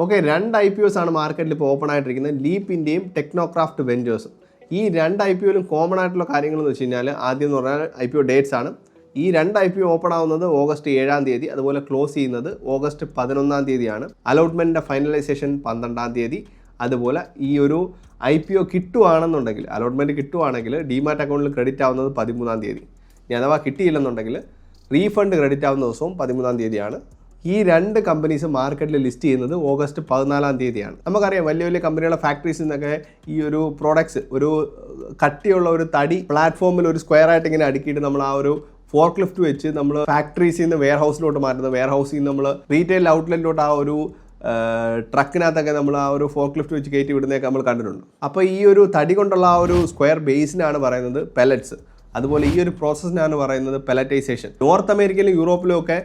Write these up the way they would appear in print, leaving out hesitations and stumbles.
Okay, രണ്ട് IPOs ആണ് മാർക്കറ്റിൽ ഇപ്പോൾ ഓപ്പൺ ആയിട്ടിരിക്കുന്നത്, ലീപ്പ് ഇന്ത്യയും ടെക്നോക്രാഫ്റ്റ് വെഞ്ചേഴ്സും. ഈ രണ്ട് IPOയിലും കോമൺ ആയിട്ടുള്ള കാര്യങ്ങൾ എന്ന് വെച്ച് കഴിഞ്ഞാൽ ആദ്യം എന്ന് പറഞ്ഞാൽ IPO ഡേറ്റ്സ് ആണ്. ഈ രണ്ട് IPO ഓപ്പൺ ആവുന്നത് ഓഗസ്റ്റ് 7-ാം തീയതി, അതുപോലെ ക്ലോസ് ചെയ്യുന്നത് ഓഗസ്റ്റ് 11-ാം തീയതിയാണ്. അലോട്ട്മെൻറ്റിൻ്റെ ഫൈനലൈസേഷൻ 12-ാം തീയതി. അതുപോലെ ഈ ഒരു IPO കിട്ടുവാണെന്നുണ്ടെങ്കിൽ, അലോട്ട്മെൻറ്റ് കിട്ടുവാണെങ്കിൽ ഡിമാറ്റ് അക്കൗണ്ടിൽ ക്രെഡിറ്റ് ആവുന്നത് 13-ാം തീയതി. ഇനി അഥവാ കിട്ടിയില്ലെന്നുണ്ടെങ്കിൽ റീഫണ്ട് ക്രെഡിറ്റ് ആവുന്ന ദിവസവും 13-ാം തീയതിയാണ്. ഈ രണ്ട് കമ്പനീസ് മാർക്കറ്റിൽ ലിസ്റ്റ് ചെയ്യുന്നത് ഓഗസ്റ്റ് 14-ാം തീയതിയാണ്. നമുക്കറിയാം വലിയ വലിയ കമ്പനികളുടെ ഫാക്ടറീസിൽ നിന്നൊക്കെ ഈ ഒരു പ്രോഡക്ട്സ്, ഒരു കട്ടിയുള്ള ഒരു തടി പ്ലാറ്റ്ഫോമിൽ ഒരു സ്ക്വയർ ആയിട്ട് ഇങ്ങനെ അടുക്കിയിട്ട് നമ്മൾ ആ ഒരു ഫോർക്ക് ലിഫ്റ്റ് വെച്ച് നമ്മൾ ഫാക്ടറീസിൽ നിന്ന് വെയർ ഹൗസിലോട്ട് മാറ്റുന്നത്, വെയർ ഹൗസിൽ നിന്ന് നമ്മൾ റീറ്റെയിൽ ഔട്ട്ലെറ്റിലോട്ട് ആ ഒരു ട്രക്കിനകത്തൊക്കെ നമ്മൾ ആ ഒരു ഫോർക്ക് ലിഫ്റ്റ് വെച്ച് കയറ്റി വിടുന്നതൊക്കെ നമ്മൾ കണ്ടിട്ടുണ്ട്. അപ്പോൾ ഈ ഒരു തടി കൊണ്ടുള്ള ആ ഒരു സ്ക്വയർ ബേസിനാണ് പറയുന്നത് പെലറ്റ്സ്. അതുപോലെ ഈ ഒരു പ്രോസസ്സിനാണ് പറയുന്നത് പെലറ്റൈസേഷൻ. നോർത്ത് അമേരിക്കയിലും യൂറോപ്പിലും ഒക്കെ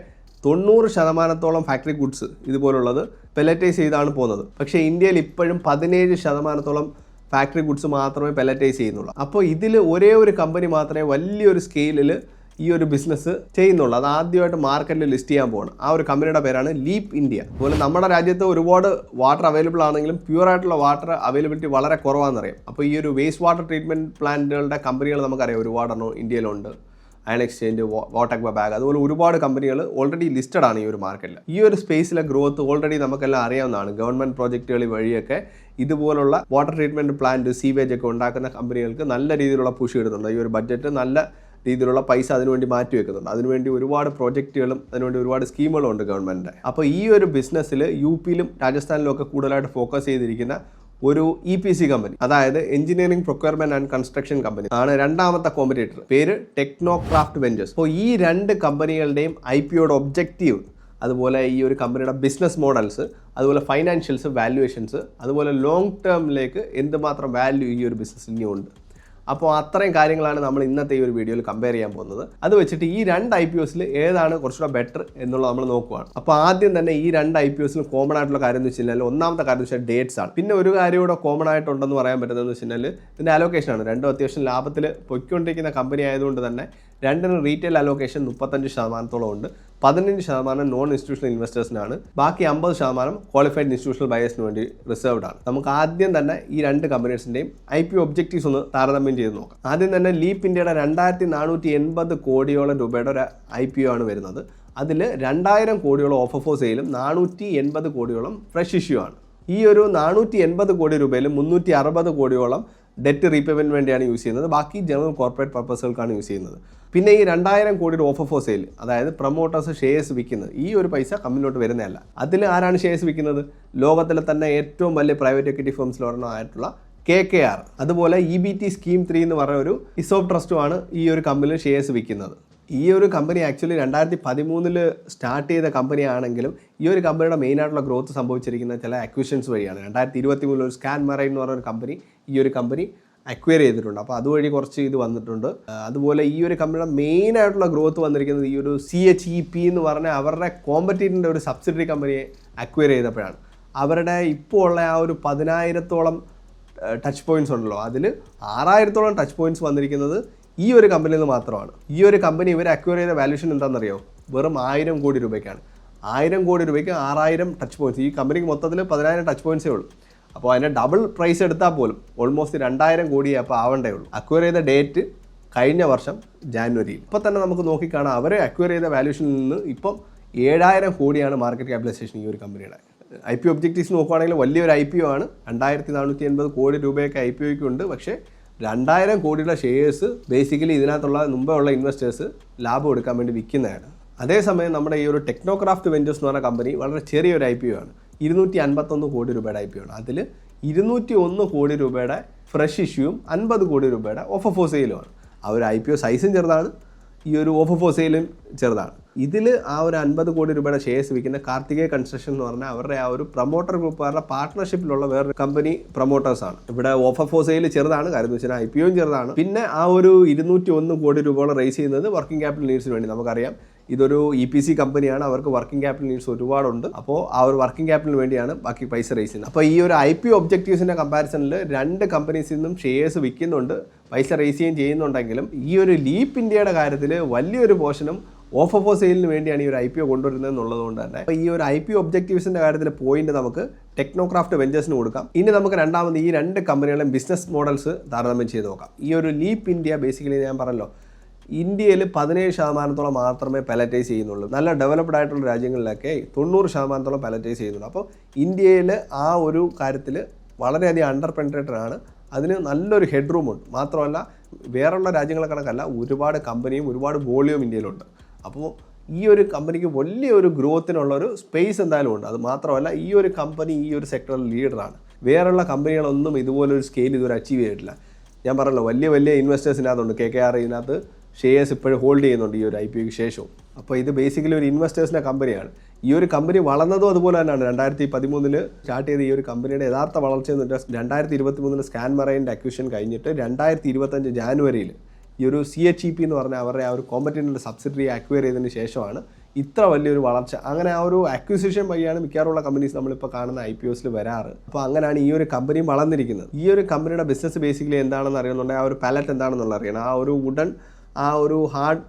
90% ഫാക്ടറി ഗുഡ്സ് ഇതുപോലുള്ളത് പെലറ്റൈസ് ചെയ്താണ് പോകുന്നത്. പക്ഷേ ഇന്ത്യയിൽ ഇപ്പോഴും 17% ഫാക്ടറി ഗുഡ്സ് മാത്രമേ പെലറ്റൈസ് ചെയ്യുന്നുള്ളൂ. അപ്പോൾ ഇതിൽ ഒരേ ഒരു കമ്പനി മാത്രമേ വലിയൊരു സ്കെയിലിൽ ഈ ഒരു ബിസിനസ് ചെയ്യുന്നുള്ളൂ. അത് ആദ്യമായിട്ട് മാർക്കറ്റിൽ ലിസ്റ്റ് ചെയ്യാൻ പോകണം. ആ ഒരു കമ്പനിയുടെ പേരാണ് ലീപ്പ് ഇന്ത്യ. അതുപോലെ നമ്മുടെ രാജ്യത്ത് ഒരുപാട് വാട്ടർ അവൈലബിൾ ആണെങ്കിലും പ്യൂർ ആയിട്ടുള്ള വാട്ടർ അവൈലബിലിറ്റി വളരെ കുറവാണെന്നറിയാം. അപ്പോൾ ഈ ഒരു വേസ്റ്റ് വാട്ടർ ട്രീറ്റ്മെൻറ്റ് പ്ലാന്റുകളുടെ കമ്പനികൾ നമുക്കറിയാം, ഒരുപാടെണ്ണം ഇന്ത്യയിലുണ്ട്. അയൺ എക്സ്ചേഞ്ച്, വാട്ടക്വ ബാഗ്, അതുപോലെ ഒരുപാട് കമ്പനികൾ ഓൾറെഡി ലിസ്റ്റഡ് ആണ് ഈ ഒരു മാർക്കറ്റിൽ. ഈ ഒരു സ്പേസിലെ ഗ്രോത്ത് ഓൾറെഡി നമുക്കെല്ലാം അറിയാവുന്നതാണ്. ഗവൺമെൻറ് പ്രോജക്റ്റുകൾ വഴിയൊക്കെ ഇതുപോലുള്ള വാട്ടർ ട്രീറ്റ്മെൻറ്റ് പ്ലാന്റ്, സീവേജ് ഒക്കെ ഉണ്ടാക്കുന്ന കമ്പനികൾക്ക് നല്ല രീതിയിലുള്ള പുഷ് കിട്ടുന്നുണ്ട്. ഈ ഒരു ബഡ്ജറ്റ് നല്ല രീതിയിലുള്ള പൈസ അതിനുവേണ്ടി മാറ്റി വെക്കുന്നുണ്ട്. അതിനുവേണ്ടി ഒരുപാട് പ്രോജക്റ്റുകളും അതിനുവേണ്ടി ഒരുപാട് സ്കീമുകളും ഉണ്ട് ഗവൺമെൻറ്റിൻ്റെ. അപ്പോൾ ഈ ഒരു ബിസിനസ്സിൽ UPയിലും രാജസ്ഥാനിലും ഒക്കെ കൂടുതലായിട്ട് ഫോക്കസ് ചെയ്തിരിക്കുന്ന ഒരു EPC കമ്പനി, അതായത് engineering procurement and construction company ആണ് രണ്ടാമത്തെ കോമ്പറ്റേറ്റർ. പേര് ടെക്നോക്രാഫ്റ്റ് വെഞ്ചേഴ്സ്. അപ്പോൾ ഈ രണ്ട് കമ്പനികളുടെയും IPOയുടെ ഒബ്ജക്റ്റീവ്, അതുപോലെ ഈ ഒരു കമ്പനിയുടെ ബിസിനസ് മോഡൽസ്, അതുപോലെ ഫൈനാൻഷ്യൽസ്, വാല്യുവേഷൻസ്, അതുപോലെ ലോങ് ടേമിലേക്ക് എന്തുമാത്രം വാല്യൂ ഈ ഒരു ബിസിനസ്സിന് ഉണ്ട്. അപ്പോൾ അത്രയും കാര്യങ്ങളാണ് നമ്മൾ ഇന്നത്തെ ഈ ഒരു വീഡിയോയിൽ കമ്പയർ ചെയ്യാൻ പോകുന്നത്. അത് വെച്ചിട്ട് ഈ രണ്ട് IPOസിൽ ഏതാണ് കുറച്ചുകൂടെ ബെറ്റർ എന്നുള്ളത് നമ്മൾ നോക്കുകയാണ്. അപ്പോൾ ആദ്യം തന്നെ ഈ രണ്ട് IPOസിലും കോമൺ ആയിട്ടുള്ള കാര്യം എന്ന് വെച്ച് കഴിഞ്ഞാൽ, ഒന്നാമത്തെ കാര്യം എന്ന് വെച്ചാൽ ഡേറ്റ്സ് ആണ്. പിന്നെ ഒരു കാര്യം കൂടെ കോമൺ ആയിട്ടുണ്ടെന്ന് പറയാൻ പറ്റുന്നതെന്ന് വെച്ച് കഴിഞ്ഞാൽ ഇതിൻ്റെ അലോക്കേഷനാണ്. രണ്ടും അത്യാവശ്യം ലാഭത്തിൽ പൊയ്ക്കൊണ്ടിരിക്കുന്ന കമ്പനി ആയതുകൊണ്ട് തന്നെ രണ്ടിനും റീറ്റെയിൽ അലോക്കേഷൻ 35% ഉണ്ട്. 15% നോൺ ഇൻസ്റ്റിറ്റ്യൂഷണൽ ഇൻവെസ്റ്റേഴ്സിനാണ്. ബാക്കി 50% ക്വാളിഫൈഡ് ഇൻസ്റ്റിറ്റ്യൂഷണൽ ബയേഴ്സിന് വേണ്ടി റിസർവ്ഡ് ആണ്. നമുക്ക് ആദ്യം തന്നെ ഈ രണ്ട് കമ്പനീസിൻ്റെയും IPO ഒബ്ജക്റ്റീവ്സ് ഒന്ന് താരതമ്യം ചെയ്ത് നോക്കാം. ആദ്യം തന്നെ ലീപ്പ് ഇന്ത്യയുടെ 2480 കോടിയോളം രൂപയുടെ ഒരു IPO ആണ് വരുന്നത്. അതിൽ 2000 കോടിയോളം ഓഫ് ഫോർ സെയിലും 480 കോടിയോളം ഫ്രഷ് ഇഷ്യൂ ആണ്. ഈ ഒരു 480 കോടി രൂപയിൽ 360 കോടിയോളം ഡെറ്റ് റീപേയ്മെൻറ്റ് വേണ്ടിയാണ് യൂസ് ചെയ്യുന്നത്. ബാക്കി ജനറൽ കോർപ്പറേറ്റ് പർപ്പസുകൾക്കാണ് യൂസ് ചെയ്യുന്നത്. പിന്നെ ഈ 2000 കോടിയുടെ ഓഫർ ഫോർ സെയിൽ, അതായത് പ്രൊമോട്ടേഴ്സ് ഷെയർസ് വിൽക്കുന്നത്, ഈ ഒരു പൈസ കമ്പനിയിലോട്ട് വരുന്നതല്ല. അതിൽ ആരാണ് ഷെയർസ് വിൽക്കുന്നത്? ലോകത്തിലെ തന്നെ ഏറ്റവും വലിയ പ്രൈവറ്റ് എക്വിറ്റി ഫേംസിൽ ഒരെണ്ണമായിട്ടുള്ള KKR, അതുപോലെ EBT സ്കീം 3 എന്ന് പറഞ്ഞ ഒരു ഇസോപ്പ് ട്രസ്റ്റുമാണ് ഈ ഒരു കമ്പനിയിൽ ഷെയർസ് വിൽക്കുന്നത്. ഈ ഒരു കമ്പനി ആക്ച്വലി 2013 സ്റ്റാർട്ട് ചെയ്ത കമ്പനിയാണെങ്കിലും ഈ ഒരു കമ്പനിയുടെ മെയിനായിട്ടുള്ള ഗ്രോത്ത് സംഭവിച്ചിരിക്കുന്ന ചില അക്വിസിഷൻസ് വഴിയാണ്. 2023 ഒരു സ്കാൻ മറൈൻ എന്ന് പറഞ്ഞൊരു കമ്പനി ഈ ഒരു കമ്പനി അക്വയർ ചെയ്തിട്ടുണ്ട്. അപ്പോൾ അതുവഴി കുറച്ച് ഇത് വന്നിട്ടുണ്ട്. അതുപോലെ ഈ ഒരു കമ്പനിയുടെ മെയിനായിട്ടുള്ള ഗ്രോത്ത് വന്നിരിക്കുന്നത് ഈ ഒരു CHEP എന്ന് പറഞ്ഞ അവരുടെ കോമ്പറ്റീറ്ററിൻ്റെ ഒരു സബ്സിഡറി കമ്പനിയെ അക്വയർ ചെയ്തപ്പോഴാണ്. അവരുടെ ഇപ്പോൾ ഉള്ള ആ ഒരു 10,000-ഓളം ടച്ച് പോയിൻറ്റ്സ് ഉണ്ടല്ലോ, അതിൽ 6,000-ഓളം ടച്ച് പോയിൻറ്റ്സ് വന്നിരിക്കുന്നത് ഈ ഒരു കമ്പനിയിൽ നിന്ന് മാത്രമാണ്. ഈ ഒരു കമ്പനി ഇവർ അക്വയർ ചെയ്ത വാല്യൂഷൻ എന്താണെന്നറിയോ? വെറും 1000 കോടി രൂപയ്ക്കാണ്. 1000 കോടി രൂപയ്ക്ക് 6000 ടച്ച് പോയിൻറ്റ്സ്. ഈ കമ്പനിക്ക് മൊത്തത്തിൽ 10,000 ടച്ച് പോയിൻറ്റ്സേ ഉള്ളൂ. അപ്പോൾ അതിൻ്റെ ഡബിൾ പ്രൈസ് എടുത്താൽ പോലും ഓൾമോസ്റ്റ് 2000 കോടിയേ അപ്പോൾ ആവണ്ടേ ഉള്ളൂ. അക്വയർ ചെയ്ത ഡേറ്റ് കഴിഞ്ഞ വർഷം ജാനുവരിയിൽ. ഇപ്പോൾ തന്നെ നമുക്ക് നോക്കിക്കാണാം, അവരെ അക്വയർ ചെയ്ത വാല്യൂഷനിൽ നിന്ന് ഇപ്പം 7000 കോടിയാണ് മാർക്കറ്റ് ക്യാപിറ്റലൈസേഷൻ ഈ ഒരു കമ്പനിയുടെ. IPO ഒബ്ജക്റ്റീവ്സ് നോക്കുകയാണെങ്കിൽ വലിയൊരു IPO ആണ്. 2480 കോടി രൂപയൊക്കെ IPOയ്ക്ക് ഉണ്ട്. പക്ഷേ 2000 കോടിയുടെ ഷെയർസ് ബേസിക്കലി ഇതിനകത്തുള്ള മുമ്പേ ഉള്ള ഇൻവെസ്റ്റേഴ്സ് ലാഭം എടുക്കാൻ വേണ്ടി വിൽക്കുന്നതാണ്. അതേസമയം നമ്മുടെ ഈ ഒരു ടെക്നോക്രാഫ്റ്റ് വെഞ്ചേഴ്സ് എന്ന് പറഞ്ഞ കമ്പനി വളരെ ചെറിയൊരു IPO ആണ്. 251 കോടി രൂപയുടെ IPO ആണ്. അതിൽ 201 കോടി രൂപയുടെ ഫ്രഷ് ഇഷ്യൂവും 50 കോടി രൂപയുടെ ഓഫർ ഫോർ സെയിലുമാണ്. ആ ഒരു IPO സൈസും ചെറുതാണ്, ഈ ഒരു ഓഫർ ഫോർ സെയിലും ചെറുതാണ്. ഇതിൽ ആ ഒരു 50 കോടി രൂപയുടെ ഷെയർസ് വിൽക്കുന്ന കാർത്തികേയ കൺസ്ട്രക്ഷൻ എന്ന് പറഞ്ഞാൽ അവരുടെ ആ ഒരു പ്രൊമോട്ടർ ഗ്രൂപ്പുകാരുടെ പാർട്ട്ണർഷിപ്പിലുള്ള വേറൊരു കമ്പനി പ്രൊമോട്ടേഴ്സാണ്. ഇവിടെ ഓഫർ ഫോർ സെയിൽ ചെറുതാണ്, കാര്യം എന്ന് വെച്ചാൽ IPOയും ചെറുതാണ്. പിന്നെ ആ ഒരു 201 കോടി രൂപയോളം റേസ് ചെയ്യുന്നത് വർക്കിംഗ് ക്യാപിറ്റൽ നീഡ്സിന് വേണ്ടി. നമുക്കറിയാം ഇതൊരു EPC കമ്പനിയാണ്, അവർക്ക് വർക്കിംഗ് ക്യാപിറ്റൽ നീഡ്സ് ഒരുപാടുണ്ട്. അപ്പോൾ ആ ഒരു വർക്കിംഗ് ക്യാപിറ്റലിന് വേണ്ടിയാണ് ബാക്കി പൈസ റേസ് ചെയ്യുന്നത്. അപ്പോൾ ഈ ഒരു IPO ഒബ്ജക്റ്റീവ്സിൻ്റെ കമ്പാരിസണിൽ രണ്ട് കമ്പനീസിൽ നിന്നും ഷെയർസ് വിൽക്കുന്നുണ്ട്, പൈസ റേസ് ചെയ്യുകയും ചെയ്യുന്നുണ്ടെങ്കിലും ഈ ഒരു ലീപ്പ് ഇന്ത്യയുടെ കാര്യത്തിൽ വലിയൊരു പോർഷനും ഓഫർ ഫോർ സെയിലിന് വേണ്ടിയാണ് ഈ ഒരു IPO കൊണ്ടുവരുന്നത് എന്നുള്ളതുകൊണ്ട് തന്നെ അപ്പോൾ ഈ ഒരു IPO ഒബ്ജക്റ്റീവ്സിൻ്റെ കാര്യത്തിൽ പോയിന്റ് നമുക്ക് ടെക്നോക്രാഫ്റ്റ് വെഞ്ചേഴ്സിന് കൊടുക്കാം. ഇനി നമുക്ക് രണ്ടാമത് ഈ രണ്ട് കമ്പനികളുടെയും ബിസിനസ് മോഡൽസ് താരതമ്യം ചെയ്ത് നോക്കാം. ഈ ഒരു ലീപ്പ് ഇന്ത്യ ബേസിക്കലി ഞാൻ പറഞ്ഞല്ലോ, ഇന്ത്യയിൽ 17% മാത്രമേ പലറ്റൈസ് ചെയ്യുന്നുള്ളൂ. നല്ല ഡെവലപ്ഡ് ആയിട്ടുള്ള രാജ്യങ്ങളിലൊക്കെ 90% പലറ്റൈസ് ചെയ്യുന്നുള്ളൂ. അപ്പോൾ ഇന്ത്യയിൽ ആ ഒരു കാര്യത്തിൽ വളരെയധികം അണ്ടർ പെൻട്രേറ്റഡ് ആണ്. അതിന് നല്ലൊരു ഹെഡ് റൂമുണ്ട്. മാത്രമല്ല വേറെയുള്ള രാജ്യങ്ങളെ കണക്കല്ല, ഒരുപാട് കമ്പനിയും ഒരുപാട് വോളിയം ഇന്ത്യയിലുണ്ട്. അപ്പോൾ ഈ ഒരു കമ്പനിക്ക് വലിയൊരു ഗ്രോത്തിനുള്ളൊരു സ്പേസ് എന്തായാലും ഉണ്ട്. അത് മാത്രമല്ല ഈ ഒരു കമ്പനി ഈ ഒരു സെക്ടറിൽ ലീഡറാണ്. വേറെയുള്ള കമ്പനികളൊന്നും ഇതുപോലൊരു സ്കെയിൽ ഇതുവരെ അച്ചീവ് ചെയ്തിട്ടില്ല. ഞാൻ പറഞ്ഞല്ലോ, വലിയ ഇൻവെസ്റ്റേഴ്സിനകത്തുണ്ട്. KKR ഇതിനകത്ത് ഷെയർസ് ഇപ്പോഴും ഹോൾഡ് ചെയ്യുന്നുണ്ട് ഈ ഒരു IPOയ്ക്ക് ശേഷവും. അപ്പോൾ ഇത് ബേസിക്കലി ഒരു ഇൻവെസ്റ്റേഴ്സിൻ്റെ കമ്പനിയാണ്. ഈ ഒരു കമ്പനി വളർന്നതും അതുപോലെ തന്നെയാണ്. 2013 സ്റ്റാർട്ട് ചെയ്ത ഈ ഒരു കമ്പനിയുടെ യഥാർത്ഥ വളർച്ച എന്ന് വെച്ചാൽ 2023 സ്കാൻ മറൈൻ്റെ അക്വിഷൻ കഴിഞ്ഞിട്ട് 2025 ജാനുവരിയിൽ ഈ ഒരു CHEP എന്ന് പറഞ്ഞാൽ അവരുടെ ആ ഒരു കോമ്പറ്റീറ്ററിൻ്റെ സബ്സിഡറി അക്വയർ ചെയ്തതിന് ശേഷമാണ് ഇത്ര വലിയൊരു വളർച്ച. അങ്ങനെ ആ ഒരു അക്വിസിഷൻ വഴിയാണ് മിക്കവാറുള്ള കമ്പനീസ് നമ്മളിപ്പോൾ കാണുന്ന IPOസിൽ വരാറ്. അപ്പോൾ അങ്ങനെയാണ് ഈ ഒരു കമ്പനി വളർന്നിരിക്കുന്നത്. ഈ ഒരു കമ്പനിയുടെ ബിസിനസ് ബേസിക്കലി എന്താണെന്ന് അറിയുന്നുണ്ടെങ്കിൽ ആ ഒരു പാലറ്റ് എന്താണെന്നുള്ള അറിയണം. ആ ഒരു വുഡൻ ആ ഒരു ഹാർഡ്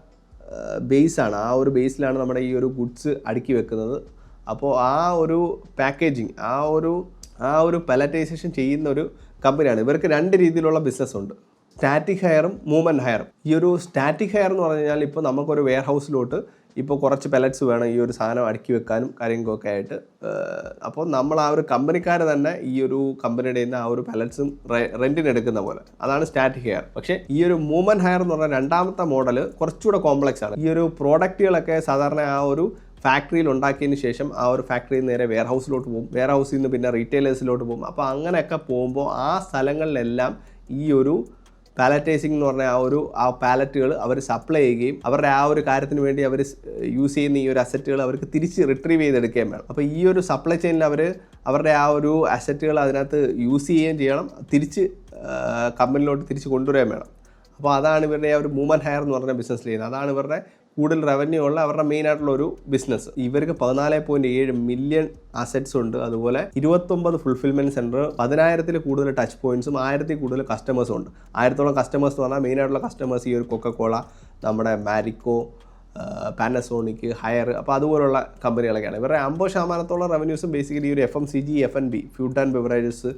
ബേസാണ്. ആ ഒരു ബേസിലാണ് നമ്മുടെ ഈ ഒരു ഗുഡ്സ് അടുക്കി വെക്കുന്നത്. അപ്പോൾ ആ ഒരു പാക്കേജിങ് ആ ഒരു പലറ്റൈസേഷൻ ചെയ്യുന്ന ഒരു കമ്പനിയാണ്. ഇവർക്ക് രണ്ട് രീതിയിലുള്ള ബിസിനസ് ഉണ്ട്, സ്റ്റാറ്റിക് ഹയറും മൂവ്മെൻറ്റ് ഹയറും. ഈ ഒരു സ്റ്റാറ്റിക് ഹയർ എന്ന് പറഞ്ഞു കഴിഞ്ഞാൽ ഇപ്പോൾ നമുക്കൊരു വെയർ ഹൗസിലോട്ട് ഇപ്പോൾ കുറച്ച് പെലറ്റ്സ് വേണം ഈ ഒരു സാധനം അടുക്കി വെക്കാനും കാര്യങ്ങളൊക്കെ ആയിട്ട്. അപ്പോൾ നമ്മൾ ആ ഒരു കമ്പനിക്കാർ തന്നെ ഈ ഒരു കമ്പനിയുടെ നിന്ന് ആ ഒരു പെലറ്റ്സും റെൻറ്റിന് എടുക്കുന്ന പോലെ, അതാണ് സ്റ്റാറ്റിക് ഹയർ. പക്ഷേ ഈ ഒരു മൂവ്മെൻറ്റ് ഹയർ എന്ന് പറഞ്ഞാൽ രണ്ടാമത്തെ മോഡൽ കുറച്ചുകൂടെ കോംപ്ലക്സ് ആണ്. ഈ ഒരു പ്രോഡക്റ്റുകളൊക്കെ സാധാരണ ആ ഒരു ഫാക്ടറിയിൽ ഉണ്ടാക്കിയതിന് ശേഷം ആ ഒരു ഫാക്ടറിയിൽ നേരെ വെയർ ഹൗസിലോട്ട് പോകും, വെയർ ഹൗസിൽ നിന്ന് പിന്നെ റീറ്റെയിലേഴ്സിലോട്ട് പോകും. അപ്പോൾ അങ്ങനെയൊക്കെ പോകുമ്പോൾ ആ സ്ഥലങ്ങളിലെല്ലാം ഈ ഒരു പാലറ്റൈസിംഗ് എന്ന് പറഞ്ഞാൽ ആ പാലറ്റുകൾ അവർ സപ്ലൈ ചെയ്യുകയും അവരുടെ ആ ഒരു കാര്യത്തിന് വേണ്ടി അവർ യൂസ് ചെയ്യുന്ന ഈ ഒരു അസറ്റുകൾ അവർക്ക് തിരിച്ച് റിട്രീവ് ചെയ്തെടുക്കുകയും വേണം. അപ്പോൾ ഈ ഒരു സപ്ലൈ ചെയിനിൽ അവരുടെ ആ ഒരു അസറ്റുകൾ അതിനകത്ത് യൂസ് ചെയ്യുകയും ചെയ്യണം, തിരിച്ച് കമ്പനിയിലോട്ട് തിരിച്ച് കൊണ്ടുവരികയും വേണം. അപ്പോൾ അതാണ് ഇവരുടെ ആ ഒരു മൂവ്മെൻറ്റ് ഹയർ എന്ന് പറഞ്ഞ ബിസിനസ് ചെയ്യുന്നത്. അതാണ് ഇവരുടെ കൂടുതൽ റവന്യൂ ഉള്ള അവരുടെ മെയിൻ ആയിട്ടുള്ള ഒരു ബിസിനസ്. ഇവർക്ക് 14.7 മില്യൺ അസറ്റ്സ് ഉണ്ട്. അതുപോലെ 29 ഫുൾഫിൽമെൻറ്റ് സെൻറ്റർ, 10,000 കൂടുതൽ ടച്ച് പോയിൻറ്റ്സും 1000 കൂടുതൽ കസ്റ്റമേഴ്സും ഉണ്ട്. 1000 കസ്റ്റമേഴ്സ് എന്ന് പറഞ്ഞാൽ മെയിൻ ആയിട്ടുള്ള കസ്റ്റമേഴ്സ് ഈ ഒരു കൊക്കക്കോള, നമ്മുടെ മാരിക്കോ, പാനസോണിക്, ഹയർ, അപ്പോൾ അതുപോലുള്ള കമ്പനികളൊക്കെയാണ്. ഇവരുടെ 50% റവന്യൂസും ബേസിക്കലി ഈ ഒരു FMCG, F&B, food and beverages,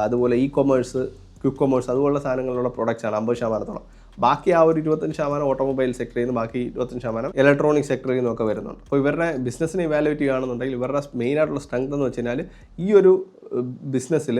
അതുപോലെ കൊമേഴ്സ്, ക്വിക്ക് കൊമേഴ്സ് അതുപോലുള്ള സാധനങ്ങളിലുള്ള പ്രൊഡക്ട്സാണ് 50%. ബാക്കി ആ ഒരു 25% ഓട്ടോമൊബൈൽ സെക്ടറിൽ നിന്ന്, ബാക്കി 25% ഇലക്ട്രോണിക് സെക്ടറിൽ നിന്നൊക്കെ വരുന്നുണ്ട്. അപ്പോൾ ഇവരുടെ ബിസിനസ്സിനെ ഇവാലുവേറ്റ് ചെയ്യുകയാണെന്നുണ്ടെങ്കിൽ ഇവരുടെ മെയിനായിട്ടുള്ള സ്ട്രെങ്ത് എന്ന് വെച്ച് കഴിഞ്ഞാൽ ഈ ഒരു ബിസിനസ്സിൽ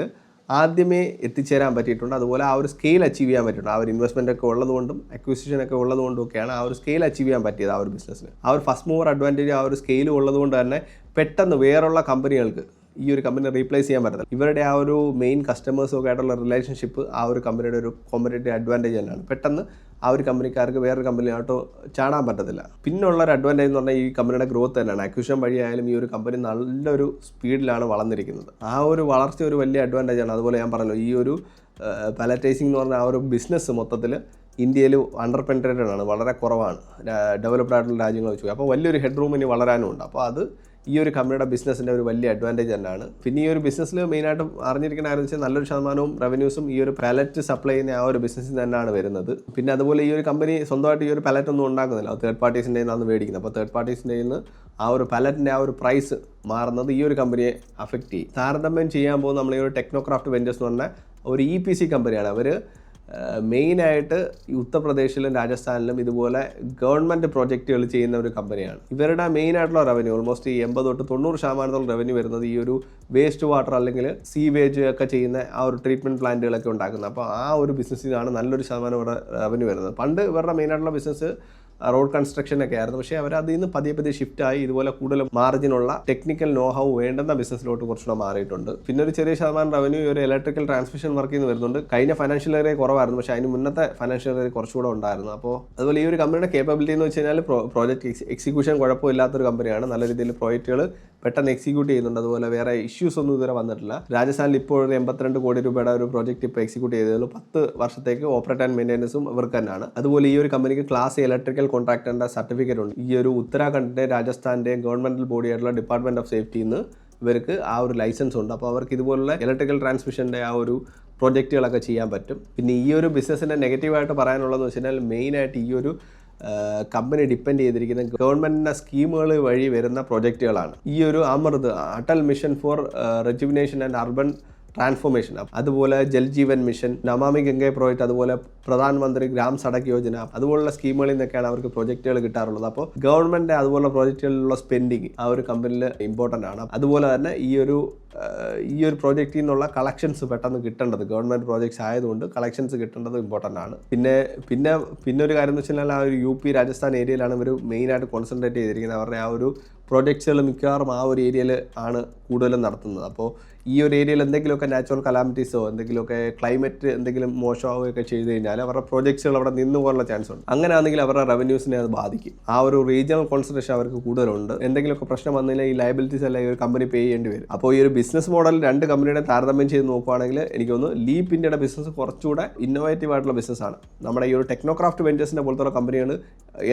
ആദ്യമേ എത്തിച്ചേരാൻ പറ്റിയിട്ടുണ്ട്. അതുപോലെ ആ ഒരു സ്കെയിൽ അച്ചീവ് ചെയ്യാൻ പറ്റിയിട്ടുണ്ട്. ആ ഒരു ഇൻവെസ്റ്റ്മെൻ്റ് ഒക്കെ ഉള്ളതുകൊണ്ടും അക്വിസിഷനൊക്കെ ഉള്ളതുകൊണ്ടും ഒക്കെയാണ് ആ ഒരു സ്കെയിൽ അച്ചീവ് ചെയ്യാൻ പറ്റിയത്. ആ ഒരു ബിസിനസ്സിന് ആ ഒരു ഫസ്റ്റ് മൂവർ അഡ്വാൻറ്റേജ്, ആ ഒരു സ്കെയിൽ ഉള്ളതുകൊണ്ട് തന്നെ പെട്ടെന്ന് വേറുള്ള കമ്പനികൾക്ക് ഈ ഒരു കമ്പനി റീപ്ലേസ് ചെയ്യാൻ പറ്റത്തില്ല. ഇവരുടെ ആ ഒരു മെയിൻ കസ്റ്റമേഴ്സൊക്കെ ആയിട്ടുള്ള റിലേഷൻഷിപ്പ് ആ ഒരു കമ്പനിയുടെ ഒരു കോമ്പറ്റേറ്റീവ് അഡ്വാൻറ്റേജ് തന്നെയാണ്. പെട്ടെന്ന് ആ ഒരു കമ്പനിക്കാർക്ക് വേറൊരു കമ്പനിയായിട്ടോ ചാടാൻ പറ്റത്തില്ല. പിന്നുള്ളൊരു അഡ്വാൻറ്റേജ് എന്ന് പറഞ്ഞാൽ ഈ കമ്പനിയുടെ ഗ്രോത്ത് തന്നെയാണ്. അക്വിഷൻ വഴിയായാലും ഈ ഒരു കമ്പനി നല്ലൊരു സ്പീഡിലാണ് വളർന്നിരിക്കുന്നത്. ആ ഒരു വളർച്ച ഒരു വലിയ അഡ്വാൻറ്റേജാണ്. അതുപോലെ ഞാൻ പറഞ്ഞല്ലോ, ഈ ഒരു പാലറ്റൈസിംഗ് എന്ന് പറഞ്ഞാൽ ആ ഒരു ബിസിനസ് മൊത്തത്തിൽ ഇന്ത്യയിൽ അണ്ടർ പെൻട്രേറ്റഡ് ആണ്, വളരെ കുറവാണ് ഡെവലപ്ഡ് ആയിട്ടുള്ള രാജ്യങ്ങൾ വെച്ച്. അപ്പോൾ വലിയൊരു ഹെഡ് റൂം ഇനി വളരാനും ഉണ്ട്. അപ്പോൾ അത് ഈ ഒരു കമ്പനിയുടെ ബിസിനസ്സിൻ്റെ ഒരു വലിയ അഡ്വാൻറ്റേജ് തന്നെയാണ്. പിന്നെ ഈ ഒരു ബിസിനസ്സിൽ മെയിനായിട്ട് അറിഞ്ഞിരിക്കുന്ന കാര്യം വെച്ചാൽ നല്ലൊരു ശതമാനവും റവന്യൂസും ഈ ഒരു പാലറ്റ് സപ്ലൈ ചെയ്യുന്ന ആ ഒരു ബിസിനസ്സിൽ തന്നെയാണ് വരുന്നത്. പിന്നെ അതുപോലെ ഈ ഒരു കമ്പനി സ്വന്തമായിട്ട് ഈ ഒരു പാലറ്റ് ഒന്നും ഉണ്ടാക്കുന്നില്ല, തേർഡ് പാർട്ടീസിൻ്റെ നിന്നാണ് മേടിക്കുന്നത്. അപ്പോൾ തേർഡ് പാർട്ടീസിൻ്റെ നിന്ന് ആ ഒരു പാലറ്റിൻ്റെ ആ ഒരു പ്രൈസ് മാറുന്നത് ഈ ഒരു കമ്പനിയെ അഫക്റ്റ് ചെയ്യും. താരതമ്യം ചെയ്യാൻ പോകുന്ന നമ്മൾ ഈ ഒരു ടെക്നോക്രാഫ്റ്റ് വെഞ്ചേഴ്സ് എന്ന് പറഞ്ഞാൽ ഒരു EPC കമ്പനിയാണ്. അവർ മെയിനായിട്ട് ഉത്തർപ്രദേശിലും രാജസ്ഥാനിലും ഇതുപോലെ ഗവൺമെൻറ് പ്രോജക്റ്റുകൾ ചെയ്യുന്ന ഒരു കമ്പനിയാണ്. ഇവരുടെ മെയിനായിട്ടുള്ള റവന്യൂ ഓൾമോസ്റ്റ് 80 തൊട്ട് 90% റവന്യൂ വരുന്നത് ഈ ഒരു വേസ്റ്റ് വാട്ടർ അല്ലെങ്കിൽ സീവേജ് ഒക്കെ ചെയ്യുന്ന ആ ഒരു ട്രീറ്റ്മെൻറ്റ് പ്ലാന്റുകളൊക്കെ ഉണ്ടാക്കുന്നത്. അപ്പോൾ ആ ഒരു ബിസിനസ്സിൽ നിന്നാണ് നല്ലൊരു ശതമാനം ഇവിടെ റവന്യൂ വരുന്നത്. പണ്ട് ഇവരുടെ മെയിനായിട്ടുള്ള ബിസിനസ് റോഡ് കൺസ്ട്രക്ഷനൊക്കെ ആയിരുന്നു. പക്ഷേ അവർ അതിൽ നിന്ന് പതിയെ ഷിഫ്റ്റായി ഇതുപോലെ കൂടുതൽ മാർജിനുള്ള ടെക്നിക്കൽ നോഹൗ വേണ്ടുന്ന ബിസിനസ്സിലോട്ട് കുറച്ചുകൂടെ മാറിയിട്ടുണ്ട്. പിന്നെ ഒരു ചെറിയ ശതമാനം റവന്യൂ ഒരു ഇലക്ട്രിക്കൽ ട്രാൻസ്മിഷൻ വർക്കിൽ നിന്ന് വരുന്നുണ്ട്. കഴിഞ്ഞ ഫൈനാൻഷ്യൽ ഇയർ കുറവായിരുന്നു, പക്ഷേ അതിന് മുന്നത്തെ ഫൈനാൻഷ്യൽ ഇയർ കുറച്ചുകൂടെ ഉണ്ടായിരുന്നു. അപ്പോൾ അതുപോലെ ഈ ഒരു കമ്പനിയുടെ കേപ്പബിലിറ്റി എന്ന് വെച്ച് കഴിഞ്ഞാൽ പ്രോജക്റ്റ് എക്സിക്യൂഷൻ കുഴപ്പമില്ലാത്തൊരു കമ്പനിയാണ്. നല്ല രീതിയിൽ പ്രോജക്റ്റുകൾ പെട്ടെന്ന് എക്സിക്യൂട്ട് ചെയ്യുന്നുണ്ട്. അതുപോലെ വേറെ ഇഷ്യൂസ് ഒന്നും ഇതുവരെ വന്നിട്ടില്ല. രാജസ്ഥാനിൽ ഇപ്പോൾ ഒരു 82 കോടി രൂപയുടെ ഒരു പ്രോജക്റ്റ് ഇപ്പോൾ എക്സിക്യൂട്ട് ചെയ്തതുള്ളൂ. 10 വർഷത്തേക്ക് ഓപ്പറേറ്റ് ആൻഡ് മെയിൻ്റെനൻസും ഇവർക്ക് തന്നെയാണ്. അതുപോലെ ഈ ഒരു കമ്പനിക്ക് ക്ലാസ് ഇലക്ട്രിക്കൽ കോൺട്രാക്ടറിൻ്റെ സർട്ടിഫിക്കറ്റ് ഉണ്ട്. ഈ ഒരു ഉത്തരാഖണ്ഡിൻ്റെ രാജസ്ഥാൻ്റെ ഗവൺമെൻറ്റൽ ബോഡി ആയിട്ടുള്ള ഡിപ്പാർട്ട്മെൻറ്റ് ഓഫ് സേഫ്റ്റിയിൽ നിന്ന് ഇവർക്ക് ആ ഒരു ലൈസൻസ് ഉണ്ട്. അപ്പോൾ അവർക്ക് ഇതുപോലുള്ള ഇലക്ട്രിക്കൽ ട്രാൻസ്മിഷൻ്റെ ആ ഒരു പ്രോജക്റ്റുകളൊക്കെ ചെയ്യാൻ പറ്റും. പിന്നെ ഈ ഒരു ബിസിനസ്സിൻ്റെ നെഗറ്റീവായിട്ട് പറയാനുള്ളതെന്ന് വെച്ച് കഴിഞ്ഞാൽ മെയിനായിട്ട് ഈ ഒരു കമ്പനി ഡിപ്പെൻഡ് ചെയ്തിരിക്കുന്ന ഗവൺമെൻറ്റിൻ്റെ സ്കീമുകൾ വഴി വരുന്ന പ്രൊജക്റ്റുകളാണ്. ഈ ഒരു Amrut Atal mission for rejuvenation and urban transformation, അതുപോലെ ജൽ ജീവൻ മിഷൻ, നമാമി ഗംഗെ പ്രോജക്റ്റ്, അതുപോലെ പ്രധാനമന്ത്രി ഗ്രാം സഡക് യോജന, അതുപോലുള്ള സ്കീമുകളിൽ നിന്നൊക്കെയാണ് അവർക്ക് പ്രൊജക്റ്റുകൾ കിട്ടാറുള്ളത്. അപ്പോൾ ഗവൺമെൻറ് അതുപോലുള്ള പ്രോജക്റ്റുകളിലുള്ള സ്പെൻഡിങ് ആ ഒരു കമ്പനിയിൽ ഇമ്പോർട്ടൻ്റ് ആണ്. അതുപോലെ തന്നെ ഈ ഒരു പ്രോജക്റ്റിൽ നിന്നുള്ള കളക്ഷൻസ് പെട്ടെന്ന് കിട്ടേണ്ടത്, ഗവൺമെൻറ് പ്രോജക്ട്സ് ആയതുകൊണ്ട് കളക്ഷൻസ് കിട്ടേണ്ടത് ഇമ്പോർട്ടൻ്റ് ആണ്. പിന്നെ ഒരു കാര്യം എന്ന് വെച്ചാൽ ആ ഒരു UP രാജസ്ഥാൻ ഏരിയയിലാണ് ഇവർ മെയിനായിട്ട് കോൺസെൻട്രേറ്റ് ചെയ്തിരിക്കുന്നത്. അവരുടെ ആ ഒരു പ്രോജക്ട്സുകൾ മിക്കവാറും ആ ഒരു ഏരിയയിൽ ആണ് കൂടുതലും നടത്തുന്നത്. അപ്പോൾ ഈ ഒരു ഏരിയയിൽ എന്തെങ്കിലുമൊക്കെ നാച്ചുറൽ കലാമിറ്റീസോ എന്തെങ്കിലുമൊക്കെ ക്ലൈമറ്റ് എന്തെങ്കിലും മോശമാവുകയൊക്കെ ചെയ്ത് കഴിഞ്ഞാൽ അവരുടെ പ്രോജക്ട്സുകൾ അവിടെ നിന്ന് പോകാനുള്ള ചാൻസ് ഉണ്ട്. അങ്ങനെയാണെങ്കിൽ അവരുടെ റവന്യൂസിനെ അത് ബാധിക്കും. ആ ഒരു റീജിയണൽ കോൺസെൻട്രേഷൻ അവർക്ക് കൂടുതലുണ്ട്. എന്തെങ്കിലുമൊക്കെ പ്രശ്നം വന്നില്ല ഈ ലയബിലിറ്റീസ് എല്ലാം ഈ ഒരു കമ്പനി പേ ചെയ്യേണ്ടി വരും. അപ്പോൾ ഈ ഒരു ബിസിനസ് മോഡൽ രണ്ട് കമ്പനിയുടെ താരതമ്യം ചെയ്ത് നോക്കുകയാണെങ്കിൽ എനിക്ക് തോന്നുന്നു ലീപ് ഇന്ത്യയുടെ ബിസിനസ് കുറച്ചുകൂടെ ഇന്നോവേറ്റീവ് ആയിട്ടുള്ള ബിസിനസ്സാണ്. നമ്മുടെ ഈ ഒരു ടെക്നോക്രാഫ്റ്റ് വെഞ്ചേഴ്സിൻ്റെ പോലത്തെ കമ്പനികൾ